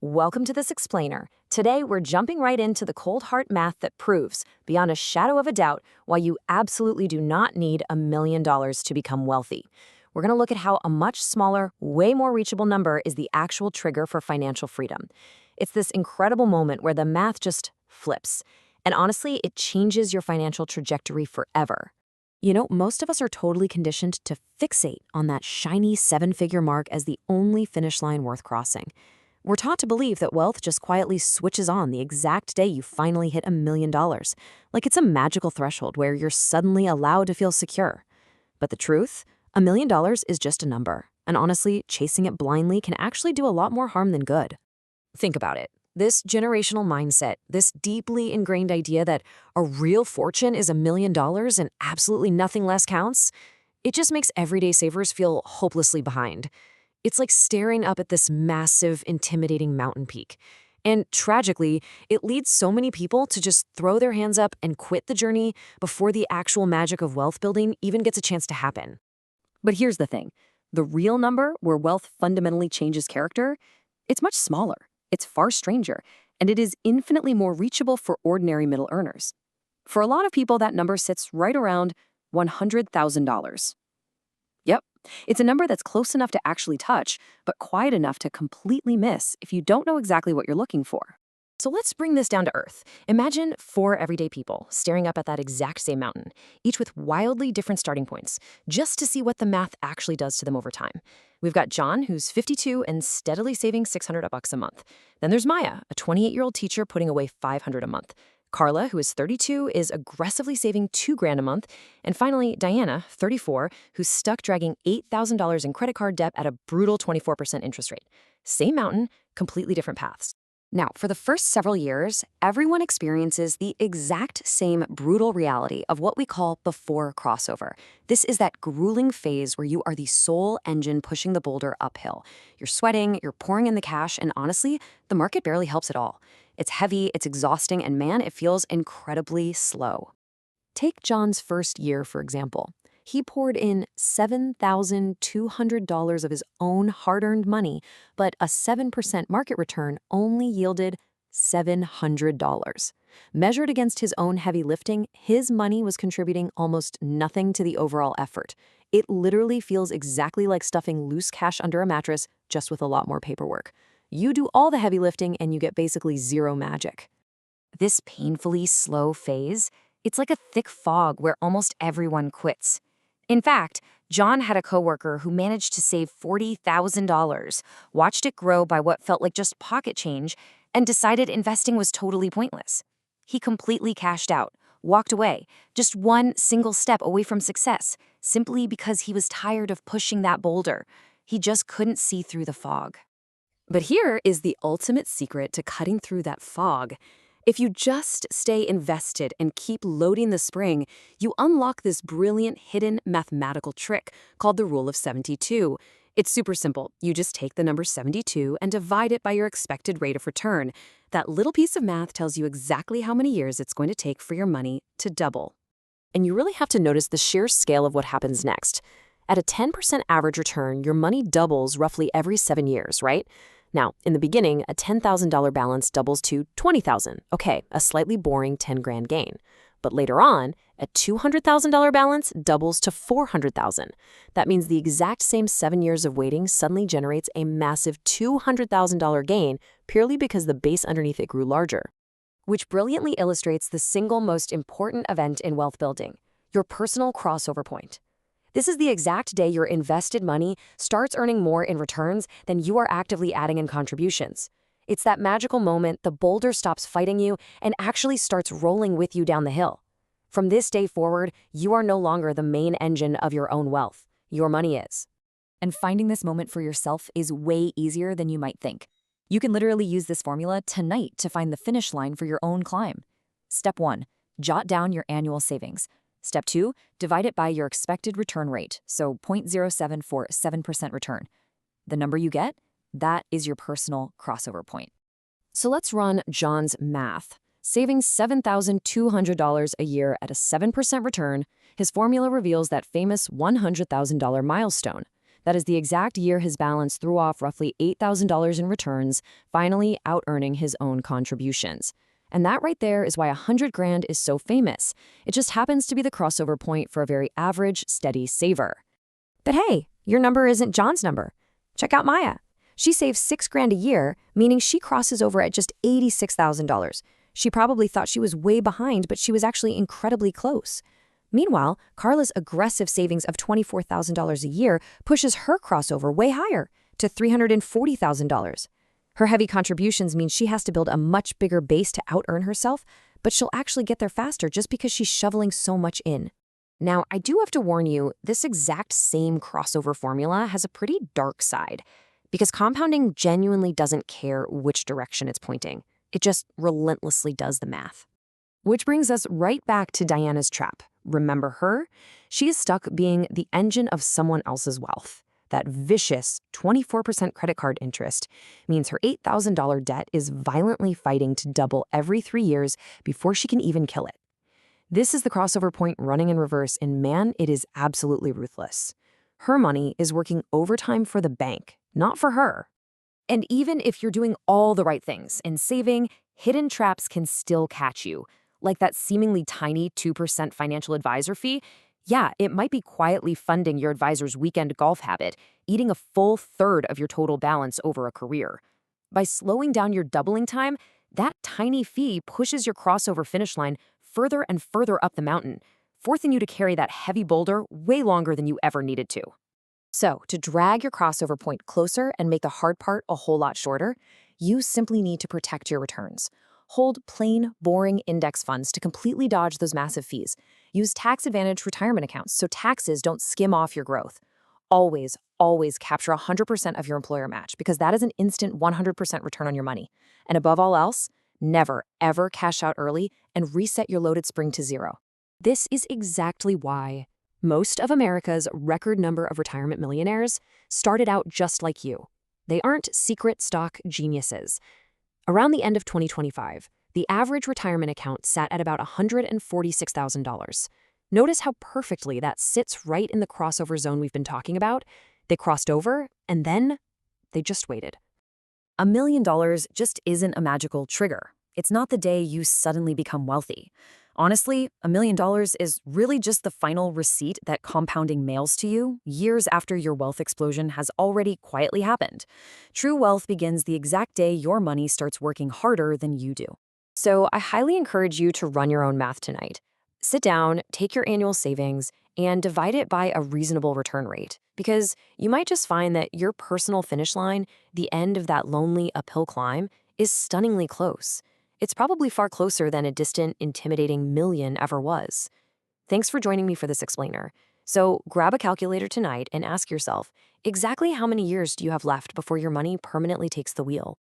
Welcome to this explainer. Today, we're jumping right into the cold hard math that proves, beyond a shadow of a doubt, why you absolutely do not need $1 million to become wealthy. We're going to look at how a much smaller, way more reachable number is the actual trigger for financial freedom. It's this incredible moment where the math just flips. And honestly, it changes your financial trajectory forever. You know, most of us are totally conditioned to fixate on that shiny seven-figure mark as the only finish line worth crossing. We're taught to believe that wealth just quietly switches on the exact day you finally hit $1 million, like it's a magical threshold where you're suddenly allowed to feel secure. But the truth? $1 million is just a number, and honestly, chasing it blindly can actually do a lot more harm than good. Think about it. This generational mindset, this deeply ingrained idea that a real fortune is $1 million and absolutely nothing less counts, it just makes everyday savers feel hopelessly behind. It's like staring up at this massive, intimidating mountain peak. And tragically, it leads so many people to just throw their hands up and quit the journey before the actual magic of wealth building even gets a chance to happen. But here's the thing. The real number where wealth fundamentally changes character, it's much smaller, it's far stranger, and it is infinitely more reachable for ordinary middle earners. For a lot of people, that number sits right around $100,000. Yep. It's a number that's close enough to actually touch, but quiet enough to completely miss if you don't know exactly what you're looking for. So let's bring this down to earth. Imagine 4 everyday people staring up at that exact same mountain, each with wildly different starting points, just to see what the math actually does to them over time. We've got John, who's 52 and steadily saving $600 a month. Then there's Maya, a 28-year-old teacher putting away $500 a month. Carla, who is 32, is aggressively saving $2,000 a month. And finally, Diana, 34, who's stuck dragging $8,000 in credit card debt at a brutal 24% interest rate. Same mountain, completely different paths. Now, for the first several years, everyone experiences the exact same brutal reality of what we call before crossover. This is that grueling phase where you are the sole engine pushing the boulder uphill. You're sweating, you're pouring in the cash, and honestly, the market barely helps at all. It's heavy, it's exhausting, and man, it feels incredibly slow. Take John's first year, for example. He poured in $7,200 of his own hard-earned money, but a 7% market return only yielded $700. Measured against his own heavy lifting, his money was contributing almost nothing to the overall effort. It literally feels exactly like stuffing loose cash under a mattress, just with a lot more paperwork. You do all the heavy lifting and you get basically zero magic. This painfully slow phase, it's like a thick fog where almost everyone quits. In fact, John had a coworker who managed to save $40,000, watched it grow by what felt like just pocket change, and decided investing was totally pointless. He completely cashed out, walked away, just one single step away from success, simply because he was tired of pushing that boulder. He just couldn't see through the fog. But here is the ultimate secret to cutting through that fog. If you just stay invested and keep loading the spring, you unlock this brilliant hidden mathematical trick called the rule of 72. It's super simple. You just take the number 72 and divide it by your expected rate of return. That little piece of math tells you exactly how many years it's going to take for your money to double. And you really have to notice the sheer scale of what happens next. At a 10% average return, your money doubles roughly every 7 years, right? Now, in the beginning, a $10,000 balance doubles to $20,000. Okay, a slightly boring $10,000 gain. But later on, a $200,000 balance doubles to $400,000. That means the exact same 7 years of waiting suddenly generates a massive $200,000 gain purely because the base underneath it grew larger. Which brilliantly illustrates the single most important event in wealth building, your personal crossover point. This is the exact day your invested money starts earning more in returns than you are actively adding in contributions. It's that magical moment the boulder stops fighting you and actually starts rolling with you down the hill. From this day forward, you are no longer the main engine of your own wealth. Your money is. And finding this moment for yourself is way easier than you might think. You can literally use this formula tonight to find the finish line for your own climb. Step 1. Jot down your annual savings. Step 2, divide it by your expected return rate, so 0.07 for 7% return. The number you get, that is your personal crossover point. So let's run John's math. Saving $7,200 a year at a 7% return, his formula reveals that famous $100,000 milestone. That is the exact year his balance threw off roughly $8,000 in returns, finally out-earning his own contributions. And that right there is why 100 grand is so famous. It just happens to be the crossover point for a very average, steady saver. But hey, your number isn't John's number. Check out Maya. She saves 6 grand a year, meaning she crosses over at just $86,000. She probably thought she was way behind, but she was actually incredibly close. Meanwhile, Carla's aggressive savings of $24,000 a year pushes her crossover way higher, to $340,000. Her heavy contributions mean she has to build a much bigger base to out-earn herself, but she'll actually get there faster just because she's shoveling so much in. Now, I do have to warn you, this exact same crossover formula has a pretty dark side, because compounding genuinely doesn't care which direction it's pointing. It just relentlessly does the math. Which brings us right back to Diana's trap. Remember her? She is stuck being the engine of someone else's wealth. That vicious 24% credit card interest means her $8,000 debt is violently fighting to double every 3 years before she can even kill it. This is the crossover point running in reverse, and man, it is absolutely ruthless. Her money is working overtime for the bank, not for her. And even if you're doing all the right things and saving, hidden traps can still catch you. Like that seemingly tiny 2% financial advisor fee. Yeah, it might be quietly funding your advisor's weekend golf habit, eating a full third of your total balance over a career. By slowing down your doubling time, that tiny fee pushes your crossover finish line further and further up the mountain, forcing you to carry that heavy boulder way longer than you ever needed to. So, to drag your crossover point closer and make the hard part a whole lot shorter, you simply need to protect your returns. Hold plain, boring index funds to completely dodge those massive fees. Use tax-advantaged retirement accounts so taxes don't skim off your growth. Always, always capture 100% of your employer match, because that is an instant 100% return on your money. And above all else, never, ever cash out early and reset your loaded spring to zero. This is exactly why most of America's record number of retirement millionaires started out just like you. They aren't secret stock geniuses. Around the end of 2025, the average retirement account sat at about $146,000. Notice how perfectly that sits right in the crossover zone we've been talking about. They crossed over, and then they just waited. $1 million just isn't a magical trigger. It's not the day you suddenly become wealthy. Honestly, $1 million is really just the final receipt that compounding mails to you years after your wealth explosion has already quietly happened. True wealth begins the exact day your money starts working harder than you do. So I highly encourage you to run your own math tonight. Sit down, take your annual savings, and divide it by a reasonable return rate, because you might just find that your personal finish line, the end of that lonely uphill climb, is stunningly close. It's probably far closer than a distant, intimidating million ever was. Thanks for joining me for this explainer. So grab a calculator tonight and ask yourself, exactly how many years do you have left before your money permanently takes the wheel?